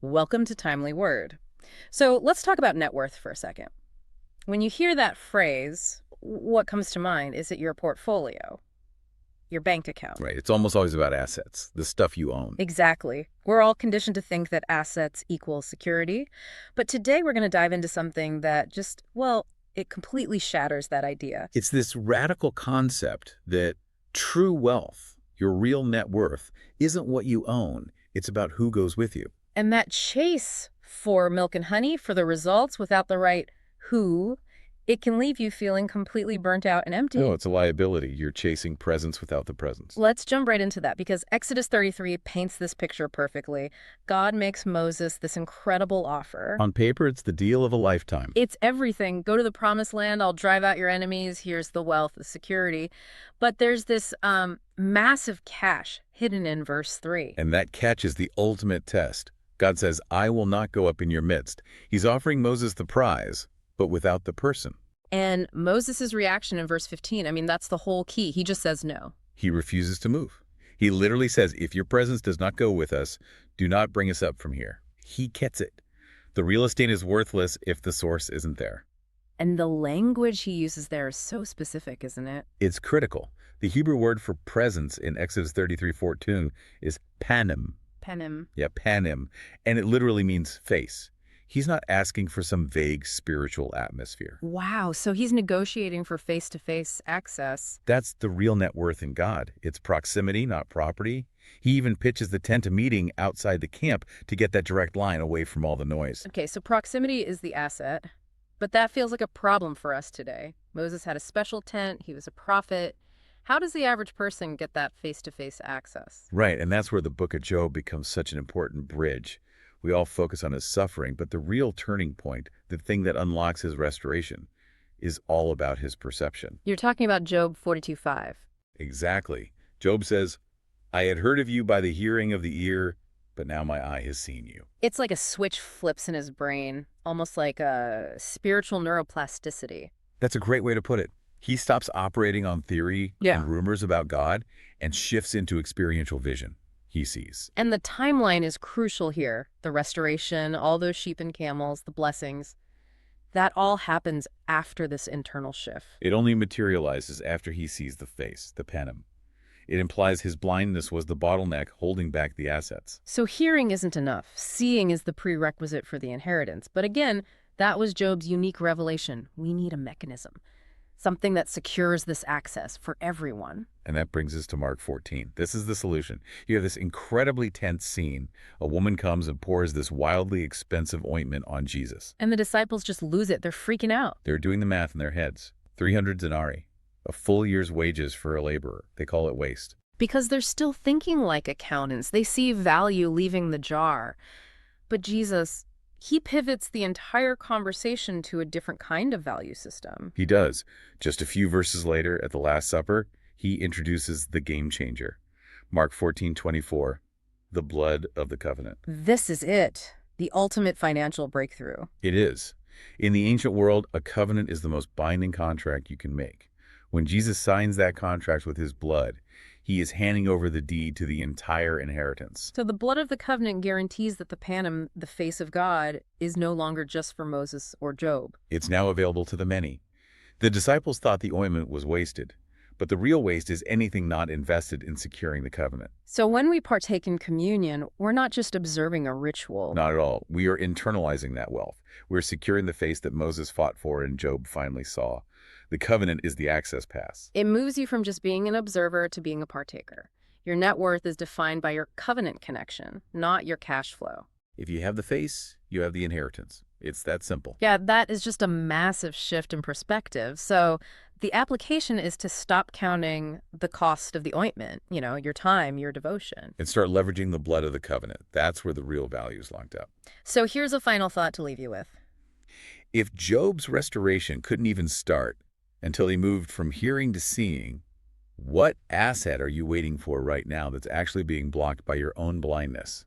Welcome to Timely Word. So let's talk about net worth for a second. When you hear that phrase, what comes to mind? Is it your portfolio, your bank account? Right. It's almost always about assets, the stuff you own. Exactly. We're all conditioned to think that assets equal security. But today we're going to dive into something that just, well, it completely shatters that idea. It's this radical concept that true wealth, your real net worth, isn't what you own. It's about who goes with you. And that chase for milk and honey, for the results without the right who, it can leave you feeling completely burnt out and empty. No, it's a liability. You're chasing presence without the presence. Let's jump right into that because Exodus 33 paints this picture perfectly. God makes Moses this incredible offer. On paper, it's the deal of a lifetime. It's everything. Go to the promised land. I'll drive out your enemies. Here's the wealth, the security. But there's this massive catch hidden in verse 3. And that catch is the ultimate test. God says, I will not go up in your midst. He's offering Moses the prize, but without the person. And Moses' reaction in verse 15, I mean, that's the whole key. He just says no. He refuses to move. He literally says, if your presence does not go with us, do not bring us up from here. He gets it. The real estate is worthless if the source isn't there. And the language he uses there is so specific, isn't it? It's critical. The Hebrew word for presence in Exodus 33:14 is panim. Panim. Yeah, panim. And it literally means face. He's not asking for some vague spiritual atmosphere. Wow, so he's negotiating for face-to-face access. That's the real net worth in God. It's proximity, not property. He even pitches the tent a meeting outside the camp to get that direct line away from all the noise. Okay, so proximity is the asset, but that feels like a problem for us today. Moses had a special tent. He was a prophet. How does the average person get that face-to-face access? Right, and that's where the book of Job becomes such an important bridge. We all focus on his suffering, but the real turning point, the thing that unlocks his restoration, is all about his perception. You're talking about Job 42:5. Exactly. Job says, I had heard of you by the hearing of the ear, but now my eye has seen you. It's like a switch flips in his brain, almost like a spiritual neuroplasticity. That's a great way to put it. He stops operating on theory and rumors about God and shifts into experiential vision. He sees. And the timeline is crucial here. The restoration, all those sheep and camels, the blessings, that all happens after this internal shift. It only materializes after he sees the face, the panim. It implies his blindness was the bottleneck holding back the assets. So hearing isn't enough. Seeing is the prerequisite for the inheritance. But again, that was Job's unique revelation. We need a mechanism, something that secures this access for everyone. And that brings us to Mark 14. This is the solution. You have this incredibly tense scene. A woman comes and pours this wildly expensive ointment on Jesus. And the disciples just lose it. They're freaking out. They're doing the math in their heads. 300 denarii, a full year's wages for a laborer. They call it waste. Because they're still thinking like accountants. They see value leaving the jar. But Jesus, he pivots the entire conversation to a different kind of value system. He does. Just a few verses later, at the Last Supper, he introduces the game changer. Mark 14:24, the blood of the covenant. This is it, the ultimate financial breakthrough. It is. In the ancient world, a covenant is the most binding contract you can make. When Jesus signs that contract with his blood, he is handing over the deed to the entire inheritance. So the blood of the covenant guarantees that the Panim, the face of God, is no longer just for Moses or Job. It's now available to the many. The disciples thought the ointment was wasted, but the real waste is anything not invested in securing the covenant. So when we partake in communion, we're not just observing a ritual. Not at all. We are internalizing that wealth. We're securing the face that Moses fought for and Job finally saw. The covenant is the access pass. It moves you from just being an observer to being a partaker. Your net worth is defined by your covenant connection, not your cash flow. If you have the face, you have the inheritance. It's that simple. Yeah, that is just a massive shift in perspective. So the application is to stop counting the cost of the ointment, your time, your devotion. And start leveraging the blood of the covenant. That's where the real value is locked up. So here's a final thought to leave you with. If Job's restoration couldn't even start until he moved from hearing to seeing, what asset are you waiting for right now that's actually being blocked by your own blindness?